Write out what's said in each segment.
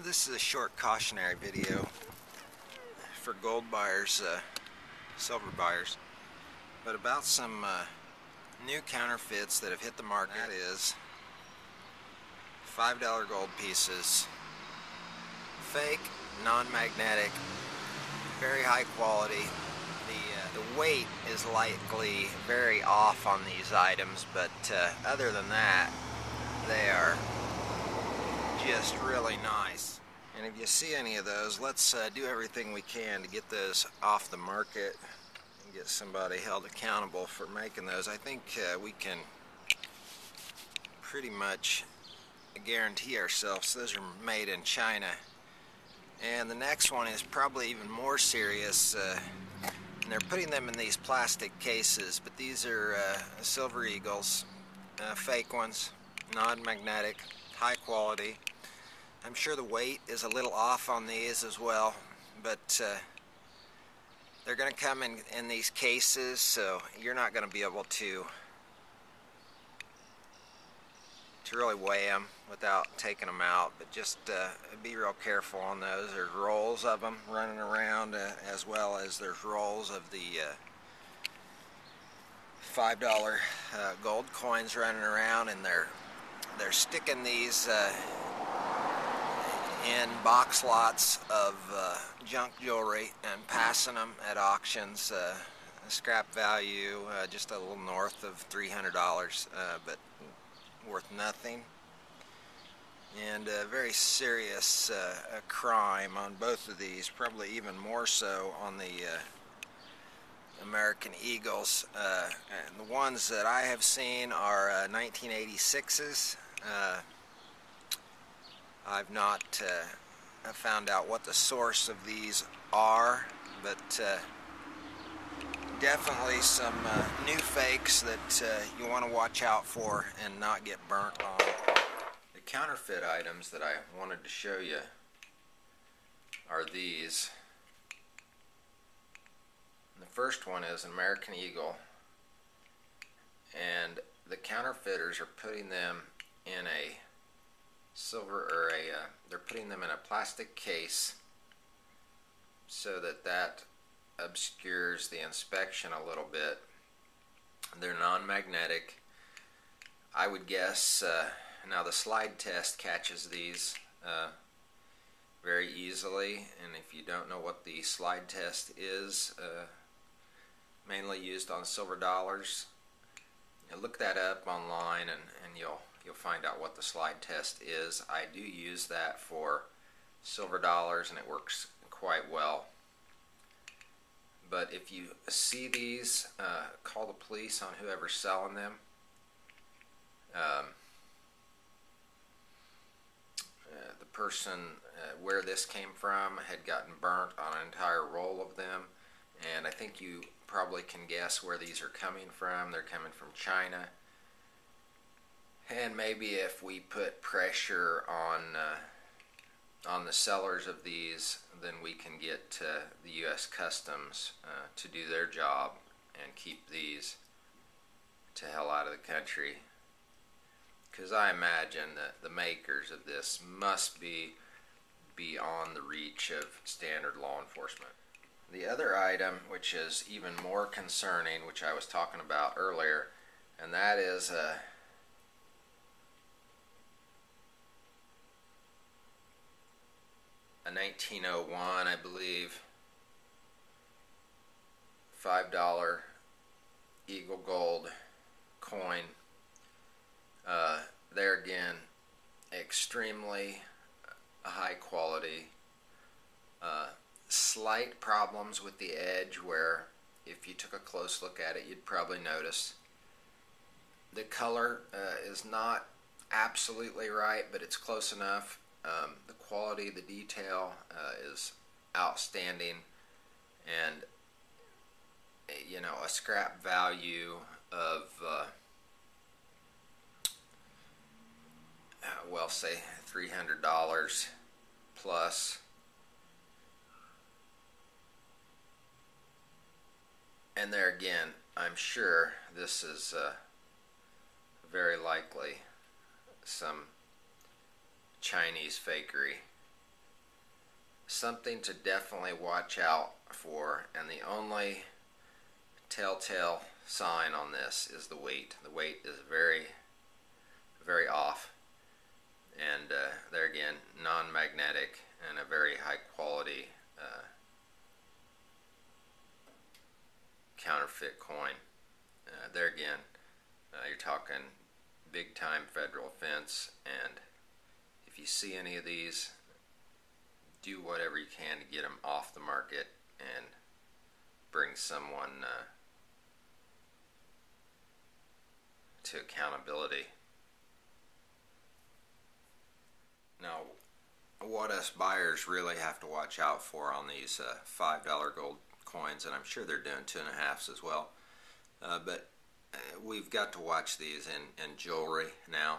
This is a short cautionary video for gold buyers, silver buyers, but about some new counterfeits that have hit the market. That is $5 gold pieces, fake, non-magnetic, very high quality. The weight is likely very off on these items, but other than that, they are just really nice. And if you see any of those, let's do everything we can to get those off the market and get somebody held accountable for making those. I think we can pretty much guarantee ourselves those are made in China. And the next one is probably even more serious. And they're putting them in these plastic cases, but these are silver eagles, fake ones, non-magnetic, high quality. I'm sure the weight is a little off on these as well, but they're going to come in these cases, so you're not going to be able to really weigh them without taking them out. But just be real careful on those. There's rolls of them running around, as well as there's rolls of the $5 gold coins running around, and they're sticking these in box lots of junk jewelry and passing them at auctions. Scrap value just a little north of $300, but worth nothing. And a very serious crime on both of these, probably even more so on the American Eagles. And the ones that I have seen are 1986s. I've not found out what the source of these are, but definitely some new fakes that you want to watch out for and not get burnt on. The counterfeit items that I wanted to show you are these. The first one is an American Eagle, and the counterfeiters are putting them in a silver, or they're putting them in a plastic case so that obscures the inspection a little bit. They're non-magnetic. I would guess, now the slide test catches these very easily, and if you don't know what the slide test is, mainly used on silver dollars, look that up online and you'll find out what the slide test is. I do use that for silver dollars, and it works quite well. But if you see these, call the police on whoever's selling them. The person where this came from had gotten burnt on an entire roll of them, and I think you probably can guess where these are coming from. They're coming from China. And maybe if we put pressure on the sellers of these, then we can get the U.S. Customs to do their job and keep these to hell out of the country. Because I imagine that the makers of this must be beyond the reach of standard law enforcement. The other item, which is even more concerning, which I was talking about earlier, and that is a 1901, I believe, $5 Eagle gold coin. There again, extremely high quality. Slight problems with the edge, where if you took a close look at it, you'd probably notice. The color is not absolutely right, but it's close enough. The quality, the detail is outstanding, and a scrap value of well, say $300 plus. And there again, I'm sure this is very likely some Chinese fakery. something to definitely watch out for, and the only telltale sign on this is the weight. The weight is very, very off, and there again, non-magnetic and a very high quality counterfeit coin. There again, you're talking big time federal offense, and if you see any of these, do whatever you can to get them off the market and bring someone to accountability. Now, what us buyers really have to watch out for on these $5 gold coins, and I'm sure they're doing 2.5s as well, but we've got to watch these in jewelry now.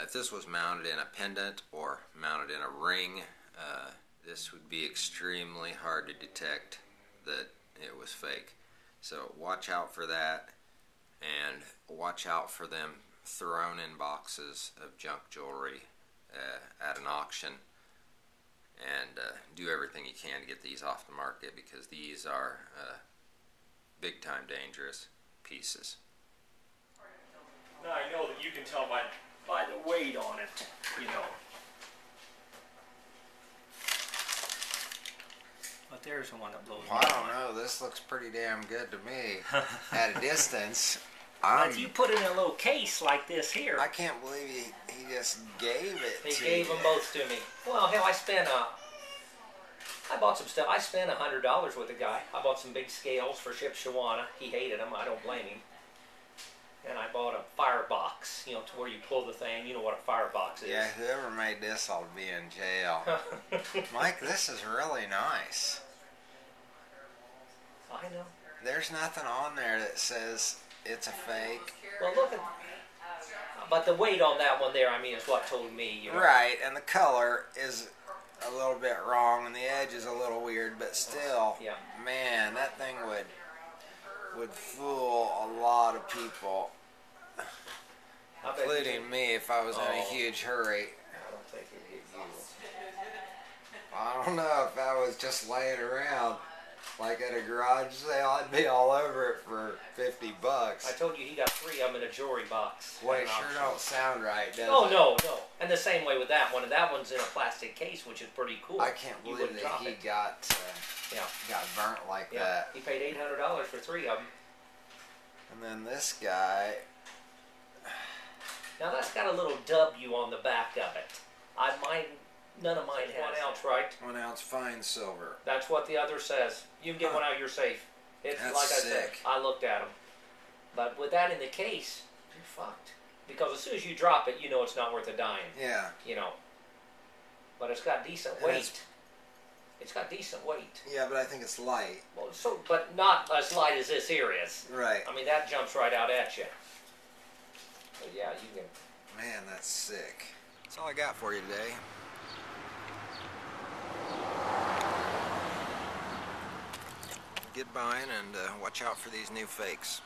If this was mounted in a pendant or mounted in a ring, this would be extremely hard to detect that it was fake. So watch out for that, and watch out for them thrown in boxes of junk jewelry at an auction, and do everything you can to get these off the market, because these are big time dangerous pieces. Now I know that you can tell by the weight on it, you know. But there's the one that blows Well, I don't know. This looks pretty damn good to me at a distance. But you put it in a little case like this here. I can't believe he just gave it to He gave them both to me. Well, hell, I bought some stuff. I spent $100 with the guy. I bought some big scales for Ship Shawana. He hated them. I don't blame him. And I bought a firebox, you know, to where you pull the thing. You know what a firebox is. Yeah, whoever made this ought to be in jail. Mike, this is really nice. I know. There's nothing on there that says it's a fake. Well, look at... But the weight on that one there, I mean, is what told me, you know. Right, and the color is a little bit wrong, and the edge is a little weird, but still, yeah. Man, that thing would fool a lot of people, including me if I was in a huge hurry. I don't think it hit you. I don't know, if I was just laying around like at a garage sale, I'd be all over it for $50. I told you he got 3 of them in a jewelry box. Wait, sure don't sound right, does it? Oh, no. And the same way with that one. And that one's in a plastic case, which is pretty cool. I can't believe that he got burnt like that. He paid $800 for 3 of them. And then this guy... Now that's got a little W on the back of it. None of mine has. 1 ounce, right? 1 ounce fine silver. That's what the other says. You can get one out, you're safe. It's That's like I sick. said, I looked at them. But with that in the case, you're fucked. Because as soon as you drop it, you know it's not worth a dime. Yeah. You know. But it's got decent weight. It's got decent weight. Yeah, but I think it's light. Well, but not as light as this here is. Right. I mean, that jumps right out at you. But yeah, you can... Man, that's sick. That's all I got for you today. Get buying and watch out for these new fakes.